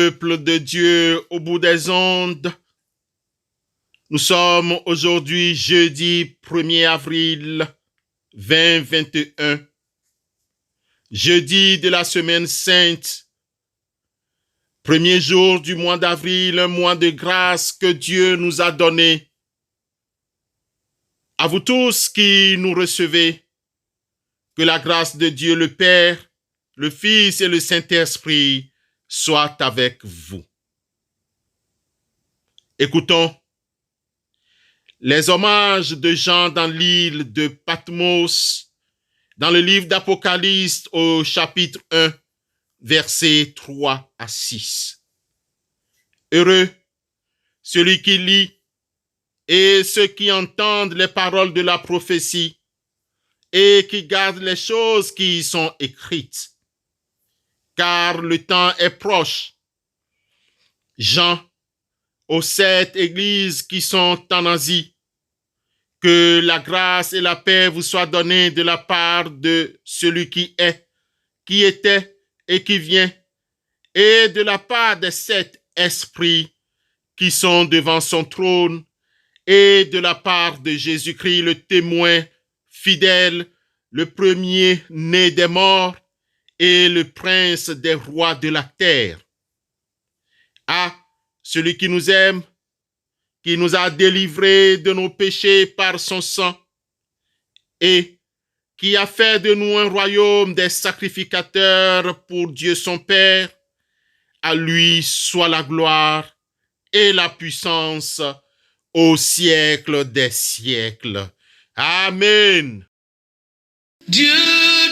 peuple de Dieu au bout des ondes. Nous sommes aujourd'hui jeudi 1er avril 2021, jeudi de la semaine sainte, premier jour du mois d'avril, un mois de grâce que Dieu nous a donné. À vous tous qui nous recevez, que la grâce de Dieu le Père, le Fils et le Saint-Esprit soient avec vous. Écoutons les hommages de Jean dans l'île de Patmos, dans le livre d'Apocalypse au chapitre 1, versets 3 à 6. Heureux celui qui lit et ceux qui entendent les paroles de la prophétie et qui gardent les choses qui y sont écrites, car le temps est proche. Jean, aux 7 églises qui sont en Asie, que la grâce et la paix vous soient données de la part de celui qui est, qui était et qui vient, et de la part des 7 esprits qui sont devant son trône, et de la part de Jésus-Christ, le témoin fidèle, le premier-né des morts et le prince des rois de la terre. À celui qui nous aime, qui nous a délivrés de nos péchés par son sang et qui a fait de nous un royaume des sacrificateurs pour Dieu son Père, à lui soit la gloire et la puissance au siècle des siècles. Amen. Dieu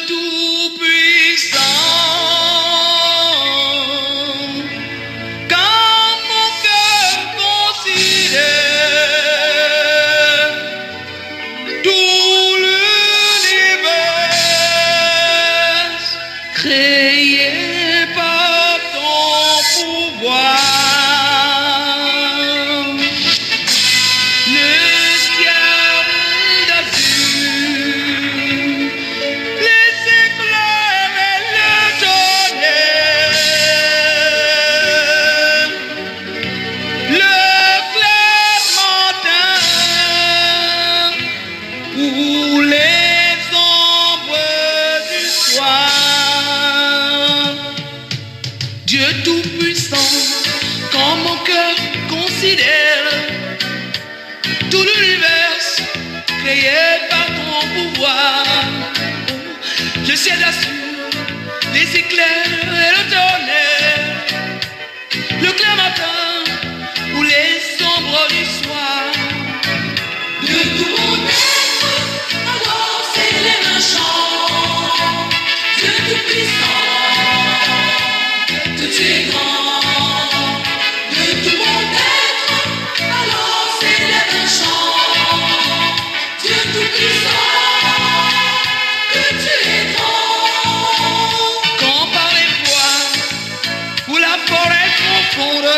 tout-puissant, quand mon cœur considère tout l'univers créé par ton pouvoir, le ciel d'azur, les éclairs et le tonnerre, le clair matin ou les ombres du soir. Dieu tout-puissant, quand mon cœur considère tout l'univers créé par ton pouvoir, le ciel d'azur, les éclairs et le tonnerre, le clair matin ou les ombres du soir. De tout mon être, alors s'élève un chant. Dieu tout-puissant, que tu es grand. De tout mon être, alors s'élève un chant. Dieu tout-puissant, que tu es grand. Quand par les bois ou la forêt profonde,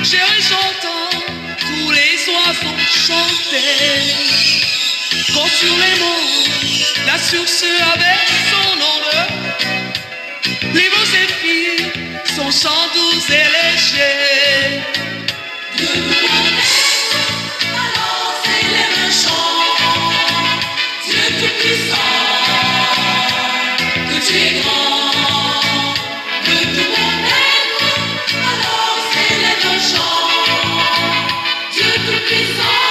chéri chantant, tous les oiseaux chantaient. Quand sur les monts, la source avec son onde, les beaux épis, son chant doux et léger. De tout mon être, alors s'élève un chant. Dieu tout-puissant, que tu es grand. De tout mon être, alors s'élève un chant. Dieu tout-puissant,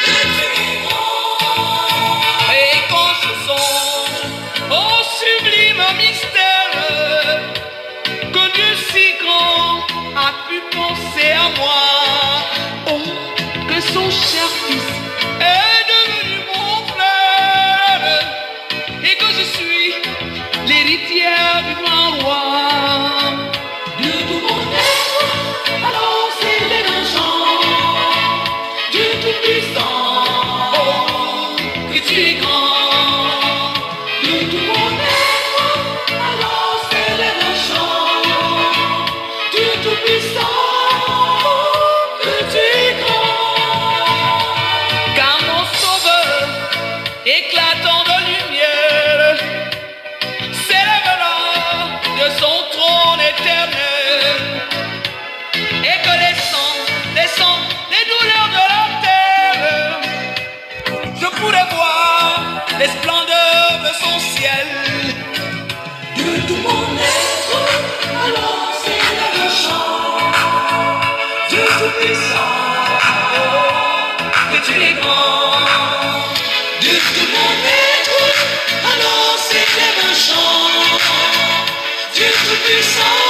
que tu es grand. Et quand je songe au sublime mystère, que Dieu si grand a pu penser à moi. Oh, que son cher fils est devenu mon frère, et que je suis l'héritière du grand roi. De tout mon être, alors s'élève un chant. Dieu tout-puissant, oh, que tu es grand. De tout mon être, alors s'élève un chant. Dieu tout-puissant, oh, que tu es grand. Car mon sauveur, éclatant de lumière, s'élèvera de son trône et dans son ciel. De tout mon être, alors s'élève un chant. Dieu tout-puissant, que tu es grand. De tout mon être, alors s'élève un chant. Dieu tout-puissant,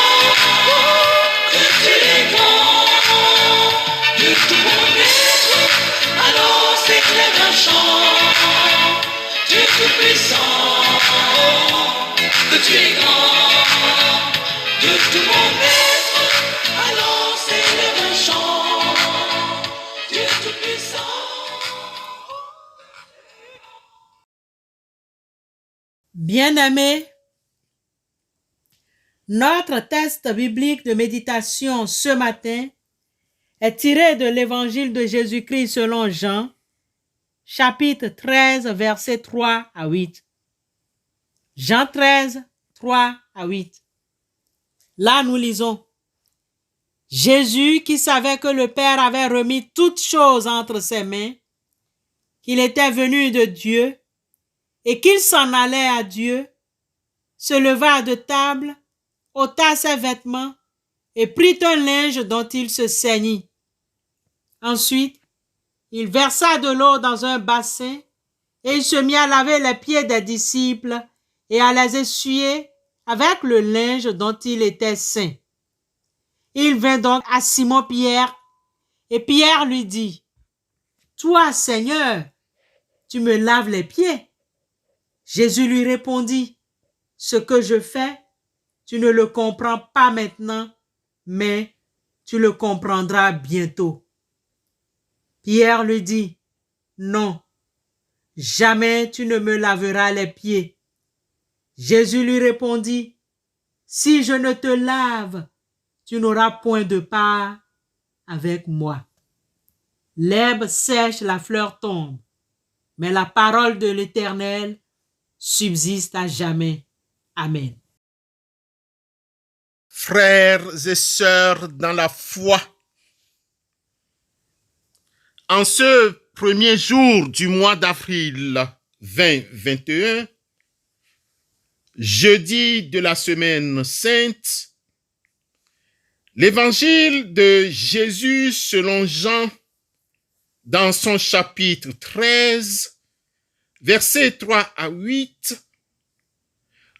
que tu es grand. De tout mon être, alors s'élève un chant. Dieu tout-puissant, que tu es grand. De tout mon être, alors s'élève un chant. Dieu tout-puissant. Bien-aimés, notre texte biblique de méditation ce matin est tiré de l'évangile de Jésus-Christ selon Jean, chapitre 13, versets 3 à 8. Jean 13, 3 à 8. Là, nous lisons: Jésus, qui savait que le Père avait remis toutes choses entre ses mains, qu'il était venu de Dieu et qu'il s'en allait à Dieu, se leva de table, ôta ses vêtements et prit un linge dont il se ceignit. Ensuite, il versa de l'eau dans un bassin et il se mit à laver les pieds des disciples et à les essuyer avec le linge dont il était ceint. Il vint donc à Simon-Pierre et Pierre lui dit: Toi, Seigneur, tu me laves les pieds. Jésus lui répondit: Ce que je fais, tu ne le comprends pas maintenant, mais tu le comprendras bientôt. Pierre lui dit: Non, jamais tu ne me laveras les pieds. Jésus lui répondit: Si je ne te lave, tu n'auras point de part avec moi. L'herbe sèche, la fleur tombe, mais la parole de l'Éternel subsiste à jamais. Amen. Frères et sœurs dans la foi, en ce premier jour du mois d'avril 2021, jeudi de la semaine sainte, l'évangile de Jésus selon Jean, dans son chapitre 13, versets 3 à 8,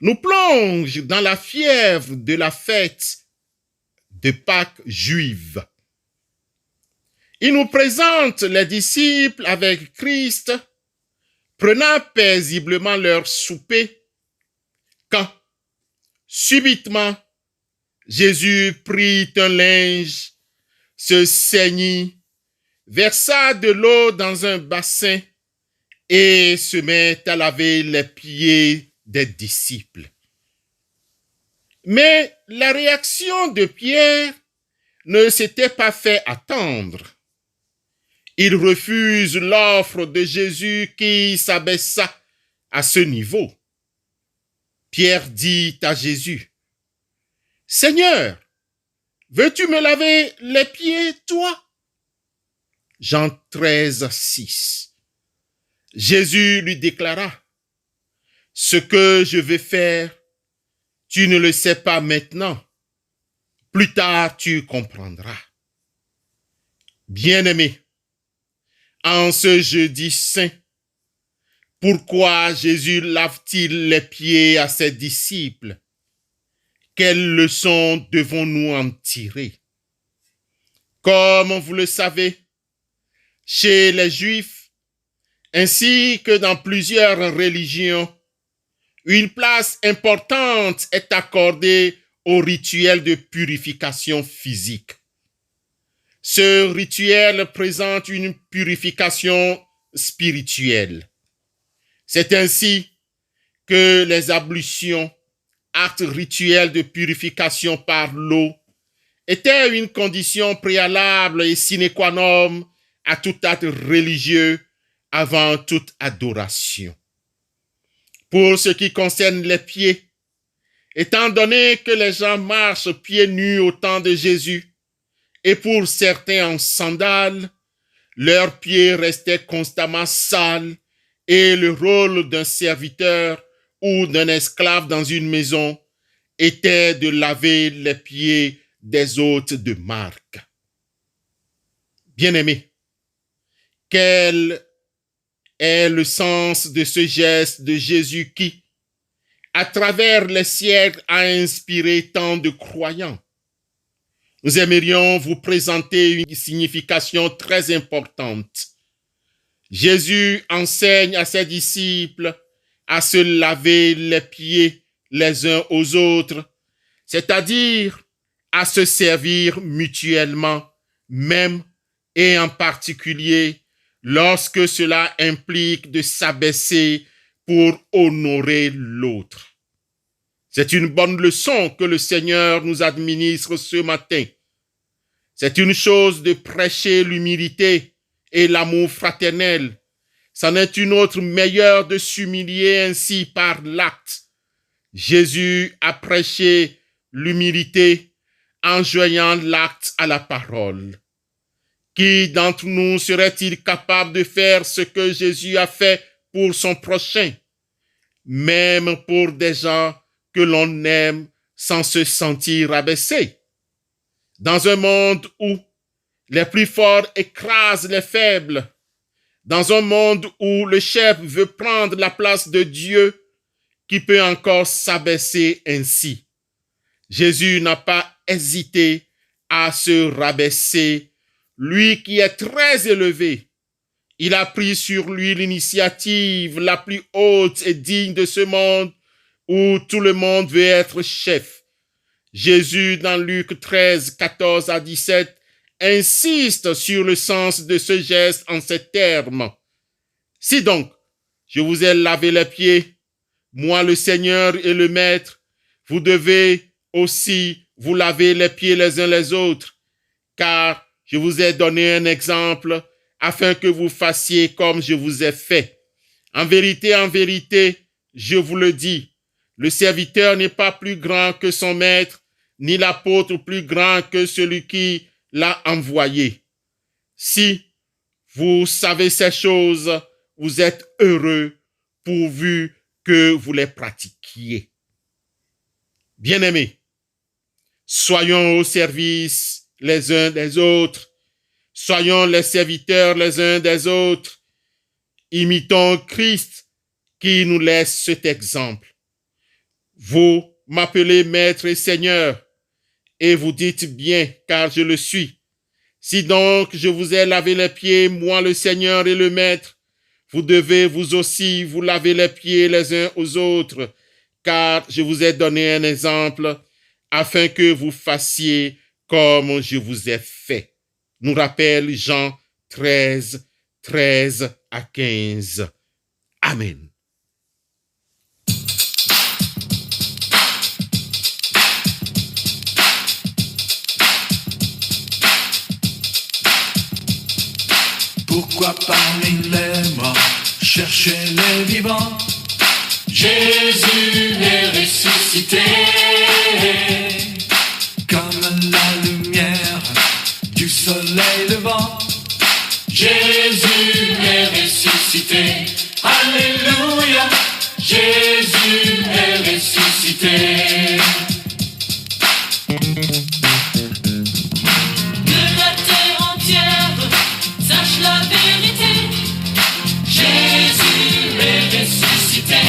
nous plonge dans la fièvre de la fête de Pâques juive. Il nous présente les disciples avec Christ, prenant paisiblement leur souper, quand, subitement, Jésus prit un linge, se ceignit, versa de l'eau dans un bassin et se met à laver les pieds des disciples. Mais la réaction de Pierre ne s'était pas fait attendre. Il refuse l'offre de Jésus qui s'abaissa à ce niveau. Pierre dit à Jésus: Seigneur, veux-tu me laver les pieds, toi? Jean 13, 6. Jésus lui déclara: Ce que je vais faire, tu ne le sais pas maintenant. Plus tard, tu comprendras. Bien-aimé, en ce jeudi saint, pourquoi Jésus lave-t-il les pieds à ses disciples? Quelles leçons devons-nous en tirer? Comme vous le savez, chez les Juifs, ainsi que dans plusieurs religions, une place importante est accordée au rituel de purification physique. Ce rituel présente une purification spirituelle. C'est ainsi que les ablutions, actes rituels de purification par l'eau, étaient une condition préalable et sine qua non à tout acte religieux avant toute adoration. Pour ce qui concerne les pieds, étant donné que les gens marchent pieds nus au temps de Jésus, et pour certains en sandales, leurs pieds restaient constamment sales et le rôle d'un serviteur ou d'un esclave dans une maison était de laver les pieds des hôtes de marque. Bien-aimés, quel est le sens de ce geste de Jésus qui, à travers les siècles, a inspiré tant de croyants? Nous aimerions vous présenter une signification très importante. Jésus enseigne à ses disciples à se laver les pieds les uns aux autres, c'est-à-dire à se servir mutuellement, même et en particulier lorsque cela implique de s'abaisser pour honorer l'autre. C'est une bonne leçon que le Seigneur nous administre ce matin. C'est une chose de prêcher l'humilité et l'amour fraternel. C'en est une autre meilleure de s'humilier ainsi par l'acte. Jésus a prêché l'humilité en joignant l'acte à la parole. Qui d'entre nous serait-il capable de faire ce que Jésus a fait pour son prochain, même pour des gens que l'on aime sans se sentir abaissé? Dans un monde où les plus forts écrasent les faibles, dans un monde où le chef veut prendre la place de Dieu, qui peut encore s'abaisser ainsi? Jésus n'a pas hésité à se rabaisser, lui qui est très élevé. Il a pris sur lui l'initiative la plus haute et digne de ce monde où tout le monde veut être chef. Jésus, dans Luc 13, 14 à 17, insiste sur le sens de ce geste en ces termes. Si donc, je vous ai lavé les pieds, moi le Seigneur et le Maître, vous devez aussi vous laver les pieds les uns les autres, car je vous ai donné un exemple afin que vous fassiez comme je vous ai fait. En vérité, je vous le dis, le serviteur n'est pas plus grand que son maître, ni l'apôtre plus grand que celui qui l'a envoyé. Si vous savez ces choses, vous êtes heureux pourvu que vous les pratiquiez. Bien-aimés, soyons au service les uns des autres, soyons les serviteurs les uns des autres, imitons Christ qui nous laisse cet exemple. Vous m'appelez Maître et Seigneur, et vous dites bien, car je le suis. Si donc je vous ai lavé les pieds, moi le Seigneur et le Maître, vous devez vous aussi vous laver les pieds les uns aux autres, car je vous ai donné un exemple, afin que vous fassiez comme je vous ai fait. Nous rappelle Jean 13, 13 à 15. Amen. Pourquoi parmi les morts chercher les vivants? Jésus est ressuscité, comme la lumière du soleil levant. Jésus est ressuscité, alléluia. Jésus est ressuscité. Que la terre entière sache la vérité. Jésus est ressuscité.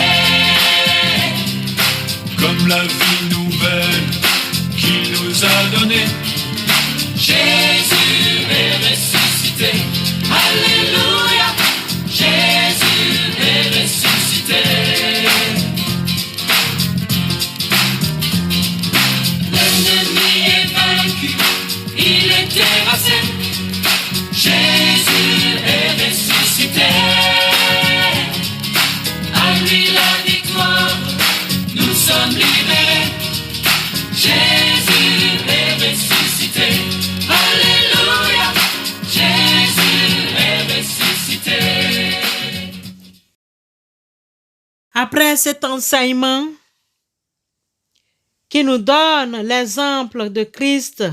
Comme la vie nouvelle qu'il nous a donnée. Jésus est ressuscité. Alléluia. Jésus est ressuscité. L'ennemi est vaincu, il est terrassé. Jésus est ressuscité. À lui la victoire, nous sommes libérés. Jésus est ressuscité. Alléluia. Jésus est ressuscité. Après cet enseignement qui nous donne l'exemple de Christ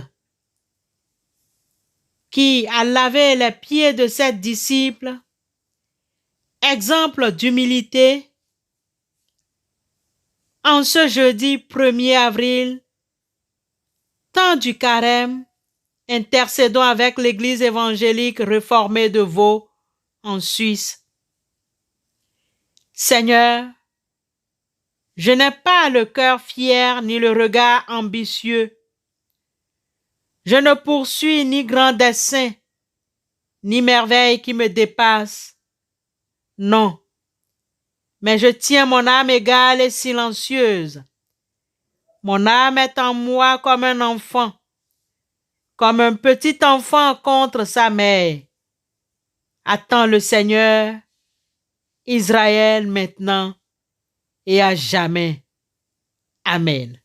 qui a lavé les pieds de ses disciples, exemple d'humilité, En ce jeudi 1er avril, temps du carême, intercédons avec l'Église évangélique réformée de Vaud en Suisse. Seigneur, je n'ai pas le cœur fier ni le regard ambitieux. Je ne poursuis ni grand dessein, ni merveille qui me dépasse. Non, mais je tiens mon âme égale et silencieuse. Mon âme est en moi comme un enfant, comme un petit enfant contre sa mère. Attends le Seigneur, Israël maintenant et à jamais. Amen.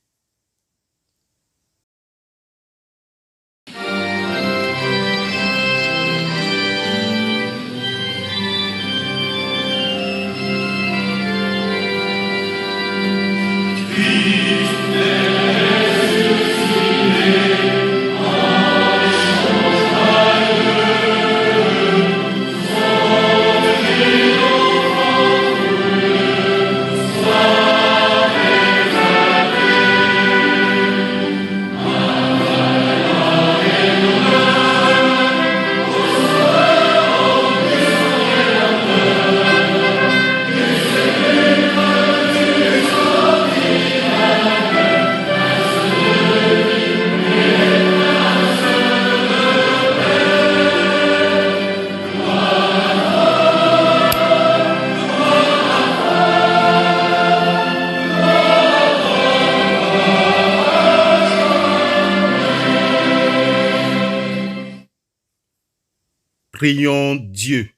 Prions Dieu.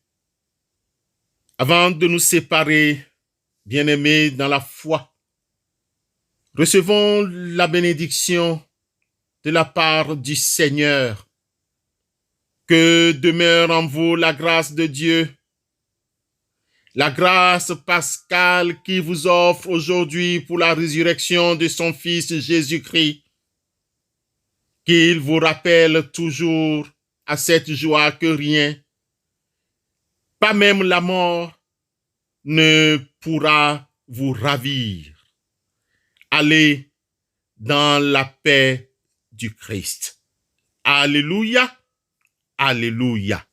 Avant de nous séparer, bien-aimés dans la foi, recevons la bénédiction de la part du Seigneur. Que demeure en vous la grâce de Dieu, la grâce pascale qui vous offre aujourd'hui pour la résurrection de son Fils Jésus-Christ, qu'il vous rappelle toujours à cette joie que rien, pas même la mort, ne pourra vous ravir. Allez dans la paix du Christ. Alléluia, alléluia.